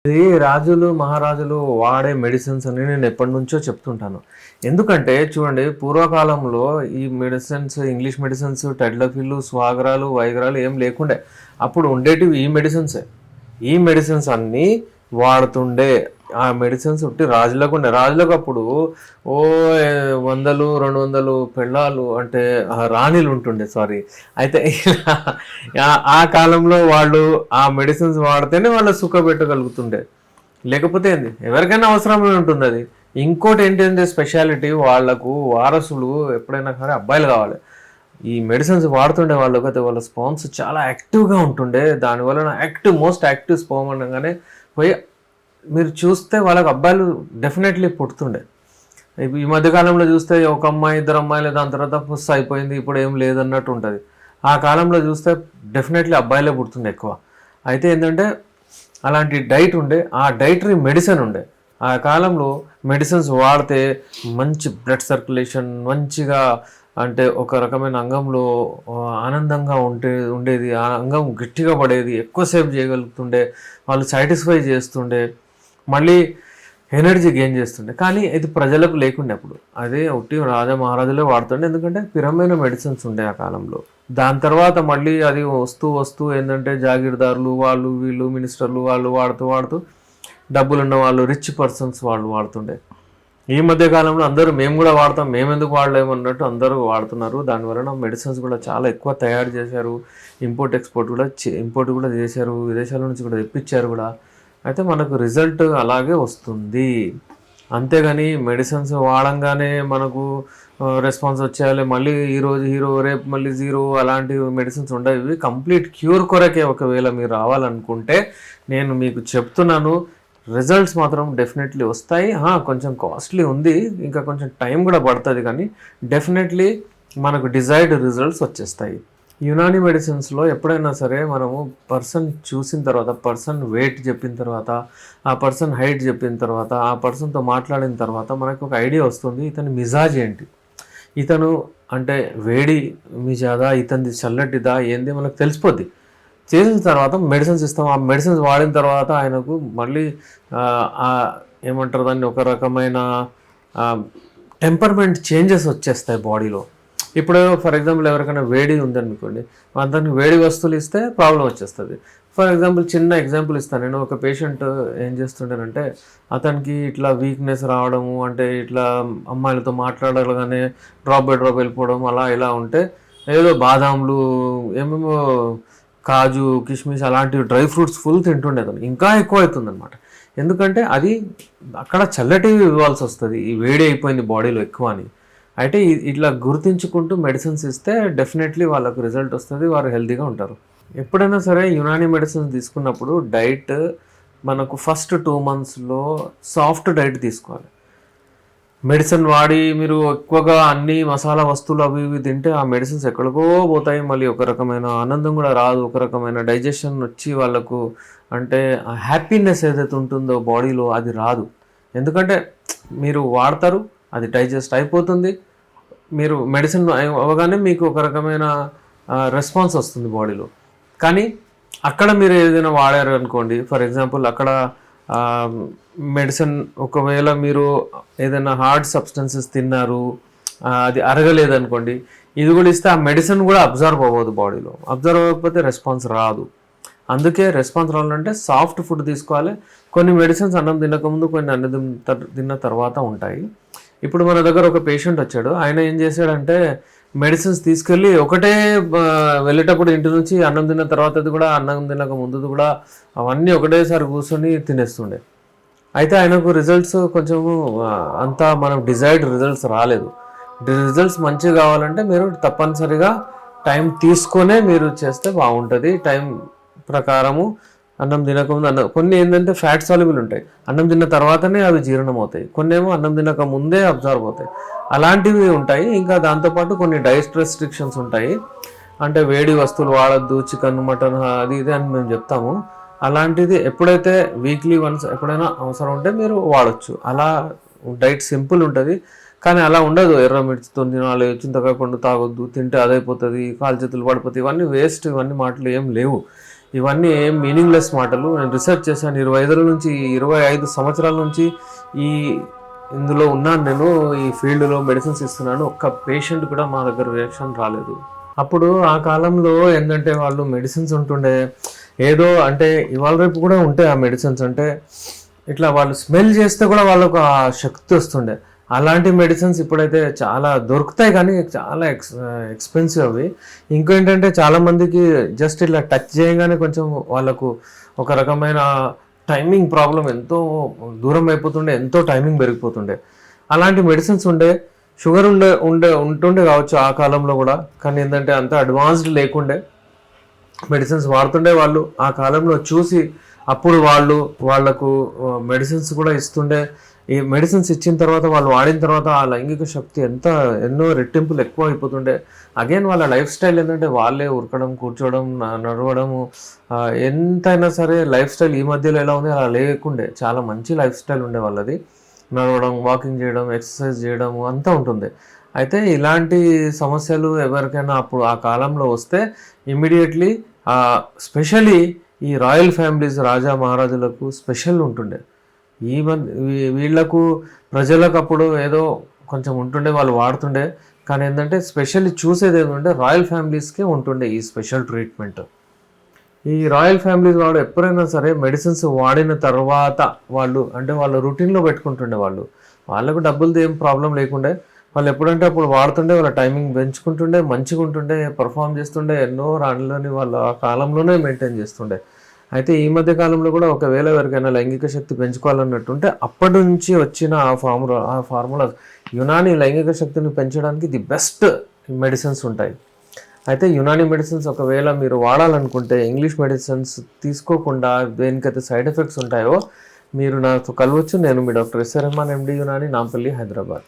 ఇది రాజులు, మహారాజులు వాడే మెడిసిన్స్ అని నేను ఎప్పటినుంచో చెప్తుంటాను. ఎందుకంటే చూడండి పూర్వకాలంలో ఈ మెడిసిన్స్, ఇంగ్లీష్ మెడిసిన్స్, టెడ్లఫిల్లు, స్వాగరాలు, వైగరాలు ఏం లేకుండే. అప్పుడు ఉండేటివి ఈ మెడిసిన్సే. ఈ మెడిసిన్స్ అన్నీ వాడుతుండే. ఆ మెడిసిన్స్ ఉట్టి రాజులకు ఉండే. రాజులకు అప్పుడు ఓ 100, 200 పెళ్ళాలు అంటే రాణిలు ఉంటుండే సారీ. అయితే ఆ కాలంలో వాళ్ళు ఆ మెడిసిన్స్ వాడితేనే వాళ్ళు సుఖపెట్టగలుగుతుండే. లేకపోతే ఏంది ఎవరికైనా అవసరమే ఉంటుంది అది. ఇంకోటి ఏంటంటే స్పెషాలిటీ వాళ్ళకు వారసులు ఎప్పుడైనా కానీ అబ్బాయిలు కావాలి. ఈ మెడిసిన్స్ వాడుతుండే వాళ్ళకి అయితే వాళ్ళ స్పాన్స్ చాలా యాక్టివ్గా ఉంటుండే. దానివల్ల మోస్ట్ యాక్టివ్ స్పామ్ అనగానే పోయి మీరు చూస్తే వాళ్ళకి అబ్బాయిలు డెఫినెట్లీ పుడుతుండే. ఈ మధ్యకాలంలో చూస్తే ఒక అమ్మాయి, 2 అమ్మాయిలు, దాని తర్వాత పుస్ అయిపోయింది, ఇప్పుడు ఏం లేదన్నట్టు ఉంటుంది. ఆ కాలంలో చూస్తే డెఫినెట్లీ అబ్బాయిలే పుడుతుండే ఎక్కువ. అయితే ఏంటంటే అలాంటి డైట్ ఉండే, ఆ డైటరీ మెడిసిన్ ఉండే. ఆ కాలంలో మెడిసిన్స్ వాడితే మంచి బ్లడ్ సర్క్యులేషన్ మంచిగా, అంటే ఒక రకమైన అంగంలో ఆనందంగా ఉండేది, ఆ అంగం గట్టిగా పడేది, ఎక్కువసేపు చేయగలుగుతుండే, వాళ్ళు సాటిస్ఫై చేస్తుండే, మళ్ళీ ఎనర్జీ గెయిన్ చేస్తుండే. కానీ ఇది ప్రజలకు లేకుండే అప్పుడు. అదే ఒకటి రాజా మహారాజులే వాడుతుండే, ఎందుకంటే పిరమైన మెడిసిన్స్ ఉండే ఆ కాలంలో. దాని తర్వాత మళ్ళీ అది వస్తూ ఏంటంటే జాగీర్దారులు వాళ్ళు వీళ్ళు మినిస్టర్లు వాళ్ళు వాడుతూ డబ్బులున్న వాళ్ళు రిచ్ పర్సన్స్ వాళ్ళు వాడుతుండే. ఈ మధ్య కాలంలో అందరూ మేము కూడా వాడతాం, మేము ఎందుకు వాడలేము అన్నట్టు అందరూ వాడుతున్నారు. దానివలన మెడిసిన్స్ కూడా చాలా ఎక్కువ తయారు చేశారు. ఇంపోర్ట్ కూడా చేశారు, విదేశాల నుంచి కూడా తెప్పించారు కూడా. అయితే మనకు రిజల్ట్ అలాగే వస్తుంది. అంతేగాని మెడిసిన్స్ వాడంగానే మనకు రెస్పాన్స్ వచ్చేయాలి, మళ్ళీ ఈరోజు హీరో రేపు మళ్ళీ జీరో, అలాంటి మెడిసిన్స్ ఉండవు. ఇవి కంప్లీట్ క్యూర్ కొరకే. ఒకవేళ మీరు రావాలనుకుంటే నేను మీకు చెప్తున్నాను, రిజల్ట్స్ మాత్రం డెఫినెట్లీ వస్తాయి. కొంచెం కాస్ట్లీ ఉంది, ఇంకా కొంచెం టైం కూడా పడుతుంది, కానీ డెఫినెట్లీ మనకు డిజైర్డ్ రిజల్ట్స్ వచ్చేస్తాయి. యునానీ మెడిసిన్స్లో ఎప్పుడైనా సరే మనము పర్సన్ చూసిన తర్వాత, పర్సన్ వెయిట్ చెప్పిన తర్వాత, ఆ పర్సన్ హైట్ చెప్పిన తర్వాత, ఆ పర్సన్తో మాట్లాడిన తర్వాత మనకు ఒక ఐడియా వస్తుంది ఇతని మిజాజ్ ఏంటి, ఇతను అంటే వేడి మిజాదా, ఇతనిది చల్లటిదా ఏంది మనకు తెలిసిపోద్ది. చేసిన తర్వాత మెడిసిన్స్ ఇస్తాం. ఆ మెడిసిన్స్ వాడిన తర్వాత ఆయనకు మళ్ళీ ఏమంటారు దాన్ని, ఒక రకమైన టెంపర్మెంట్ చేంజెస్ వచ్చేస్తాయి బాడీలో. ఇప్పుడు ఫర్ ఎగ్జాంపుల్ ఎవరికైనా వేడి ఉందనుకోండి, అతనికి వేడి వస్తువులు ఇస్తే ప్రాబ్లం వచ్చేస్తుంది. ఫర్ ఎగ్జాంపుల్ చిన్న ఎగ్జాంపుల్ ఇస్తాను నేను. ఒక పేషెంట్ ఏం చేస్తుండేనంటే అతనికి ఇట్లా వీక్నెస్ రావడము, అంటే ఇట్లా అమ్మాయిలతో మాట్లాడగానే డ్రాప్ బై డ్రాప్ వెళ్ళిపోవడం, అలా ఇలా ఉంటే ఏదో బాదాంలు ఏమేమో కాజు కిష్మిష్ అలాంటివి డ్రై ఫ్రూట్స్ ఫుల్ తింటుండే అతను. ఇంకా ఎక్కువ అవుతుంది అనమాట. ఎందుకంటే అది అక్కడ చల్లటివి ఇవ్వాల్సి వస్తుంది, ఈ వేడి అయిపోయింది బాడీలో ఎక్కువ అని. అయితే ఇట్లా గుర్తించుకుంటూ మెడిసిన్స్ ఇస్తే డెఫినెట్లీ వాళ్ళకు రిజల్ట్ వస్తుంది, వారు హెల్తీగా ఉంటారు. ఎప్పుడైనా సరే యునానీ మెడిసిన్స్ తీసుకున్నప్పుడు డైట్ మనకు ఫస్ట్ 2 monthsలో సాఫ్ట్ డైట్ తీసుకోవాలి. మెడిసిన్ వాడి మీరు ఎక్కువగా అన్ని మసాలా వస్తువులు అవి ఇవి తింటే ఆ మెడిసిన్స్ ఎక్కడికో పోతాయి, మళ్ళీ ఒక రకమైన ఆనందం కూడా రాదు, ఒక రకమైన డైజెషన్ వచ్చి వాళ్ళకు అంటే ఆ హ్యాపీనెస్ ఏదైతే ఉంటుందో బాడీలో అది రాదు. ఎందుకంటే మీరు వాడతారు, అది డైజెస్ట్ అయిపోతుంది, మీరు మెడిసిన్ అవ్వగానే మీకు ఒక రకమైన రెస్పాన్స్ వస్తుంది బాడీలో. కానీ అక్కడ మీరు ఏదైనా వాడారు అనుకోండి, ఫర్ ఎగ్జాంపుల్ అక్కడ మెడిసిన్ ఒకవేళ మీరు ఏదైనా హార్డ్ సబ్స్టెన్సెస్ తిన్నారు, అది అరగలేదనుకోండి, ఇది కూడా ఇస్తే ఆ మెడిసిన్ కూడా అబ్జర్వ్ అవ్వదు బాడీలో. అబ్జర్వ్ అవ్వకపోతే రెస్పాన్స్ రాదు. అందుకే రెస్పాన్స్ రావాలంటే సాఫ్ట్ ఫుడ్ తీసుకోవాలి. కొన్ని మెడిసిన్స్ అన్నం తినకముందు, కొన్ని అన్నం తిన్న తర్వాత ఉంటాయి. ఇప్పుడు మన దగ్గర ఒక పేషెంట్ వచ్చాడు, ఆయన ఏం చేశాడంటే మెడిసిన్స్ తీసుకెళ్ళి ఒకటే వెళ్ళేటప్పుడు ఇంటి నుంచి అన్నం తిన్న తర్వాతది కూడా, అన్నం తినక ముందుది కూడా అవన్నీ ఒకటేసారి కూర్చొని తినేస్తుండే. అయితే ఆయనకు రిజల్ట్స్ కొంచెము అంతా మనం డిజైర్డ్ రిజల్ట్స్ రాలేదు. రిజల్ట్స్ మంచిగా కావాలంటే మీరు తప్పనిసరిగా టైం తీసుకొనే మీరు చేస్తే బాగుంటుంది. టైం ప్రకారము అన్నం తినకముందు కొన్ని ఏంటంటే ఫ్యాట్ సాల్యుబుల్ ఉంటాయి, అన్నం తిన్న తర్వాతనే అవి జీర్ణం అవుతాయి. కొన్ని ఏమో అన్నం తినక ముందే అబ్జర్వ్ అవుతాయి, అలాంటివి ఉంటాయి. ఇంకా దాంతోపాటు కొన్ని డైట్ రెస్ట్రిక్షన్స్ ఉంటాయి, అంటే వేడి వస్తువులు వాడద్దు, చికెన్ మటన్ అది ఇది అని మేము చెప్తాము. అలాంటిది ఎప్పుడైతే వీక్లీ వన్స్ ఎప్పుడైనా అవసరం ఉంటే మీరు వాడచ్చు. అలా డైట్ సింపుల్ ఉంటుంది, కానీ అలా ఉండదు. ఎర్ర మిర్చితో తినాలి, చింతకాయ పండు తాగొద్దు, తింటే అదైపోతుంది, కాలు చేతులు పడిపోతాయి, ఇవన్నీ వేస్ట్, ఇవన్నీ మాటలు ఏం లేవు. ఇవన్నీ ఏం మీనింగ్లెస్ మాటలు. నేను రీసెర్చ్ చేశాను 25 నుంచి 25 సంవత్సరాల నుంచి ఈ ఇందులో ఉన్నాను నేను, ఈ ఫీల్డ్లో మెడిసిన్స్ ఇస్తున్నాను. ఒక్క పేషెంట్ కూడా మా దగ్గర రియాక్షన్ రాలేదు. అప్పుడు ఆ కాలంలో ఏంటంటే వాళ్ళు మెడిసిన్స్ ఉంటుండే, ఏదో అంటే ఇవాళ రేపు కూడా ఉంటాయి ఆ మెడిసిన్స్, అంటే ఇట్లా వాళ్ళు స్మెల్ చేస్తే కూడా వాళ్ళకు ఆ శక్తి వస్తుండే. అలాంటి మెడిసిన్స్ ఇప్పుడైతే చాలా దొరుకుతాయి కానీ చాలా ఎక్స్పెన్సివ్ అవి. ఇంకేంటంటే చాలామందికి జస్ట్ ఇట్లా టచ్ చేయగానే కొంచెం వాళ్ళకు ఒక రకమైన టైమింగ్ ప్రాబ్లం, ఎంతో దూరం అయిపోతుండే, ఎంతో టైమింగ్ పెరిగిపోతుండే. అలాంటి మెడిసిన్స్ ఉండే. షుగర్ ఉంటుండే కావచ్చు ఆ కాలంలో కూడా, కానీ ఏంటంటే అంత అడ్వాన్స్డ్ లేకుండే, మెడిసిన్స్ వాడుతుండే వాళ్ళు. ఆ కాలంలో చూసి అప్పుడు వాళ్ళకు మెడిసిన్స్ కూడా ఇస్తుండే. ఈ మెడిసిన్స్ ఇచ్చిన తర్వాత వాళ్ళు వాడిన తర్వాత ఆ లైంగిక శక్తి ఎన్నో రెట్టింపులు ఎక్కువ అయిపోతుండే. అగైన్ వాళ్ళ లైఫ్ స్టైల్ ఏంటంటే వాళ్ళే ఉరకడం, కూర్చోవడం, నడవడము, ఎంతైనా సరే లైఫ్ స్టైల్ ఈ మధ్యలో ఎలా ఉంది అలా లేకుండే. చాలా మంచి లైఫ్ స్టైల్ ఉండే వాళ్ళది. నడవడం, వాకింగ్ చేయడం, ఎక్సర్సైజ్ చేయడము అంతా ఉంటుంది. అయితే ఇలాంటి సమస్యలు ఎవరికైనా అప్పుడు ఆ కాలంలో వస్తే ఇమ్మీడియట్లీ స్పెషలీ ఈ రాయల్ ఫ్యామిలీస్, రాజా మహారాజులకు స్పెషల్ ఉంటుండే. వీళ్ళకు ప్రజలకు అప్పుడు ఏదో కొంచెం ఉంటుండే, వాళ్ళు వాడుతుండే. కానీ ఏంటంటే స్పెషల్లీ చూసేది ఏంటంటే రాయల్ ఫ్యామిలీస్కే ఉంటుండే ఈ స్పెషల్ ట్రీట్మెంట్. ఈ రాయల్ ఫ్యామిలీస్ వాళ్ళు ఎప్పుడైనా సరే మెడిసిన్స్ వాడిన తర్వాత వాళ్ళ రొటీన్లో పెట్టుకుంటుండే. వాళ్ళకు డబ్బులది ఏం ప్రాబ్లం లేకుండే. వాళ్ళు ఎప్పుడంటే అప్పుడు వాడుతుండే, వాళ్ళ టైమింగ్ పెంచుకుంటుండే, మంచిగా ఉంటుండే, పర్ఫామ్ చేస్తుండే, ఎన్నో రాళ్ళని వాళ్ళ ఆ కాలంలోనే మెయింటైన్ చేస్తుండే. అయితే ఈ మధ్య కాలంలో కూడా ఒకవేళ ఎవరికైనా లైంగిక శక్తి పెంచుకోవాలన్నట్టుంటే అప్పటి నుంచి వచ్చిన ఆ ఫార్ములా యునాని లైంగిక శక్తిని పెంచడానికి ది బెస్ట్ మెడిసిన్స్ ఉంటాయి. అయితే యునాని మెడిసిన్స్ ఒకవేళ మీరు వాడాలనుకుంటే ఇంగ్లీష్ మెడిసిన్స్ తీసుకోకుండా దేనికైతే సైడ్ ఎఫెక్ట్స్ ఉంటాయో మీరు నాతో కలవచ్చు. నేను మీ డాక్టర్ ఎస్ఆర్ రెహమాన్, ఎండి, యునాని, నాంపల్లి, హైదరాబాద్.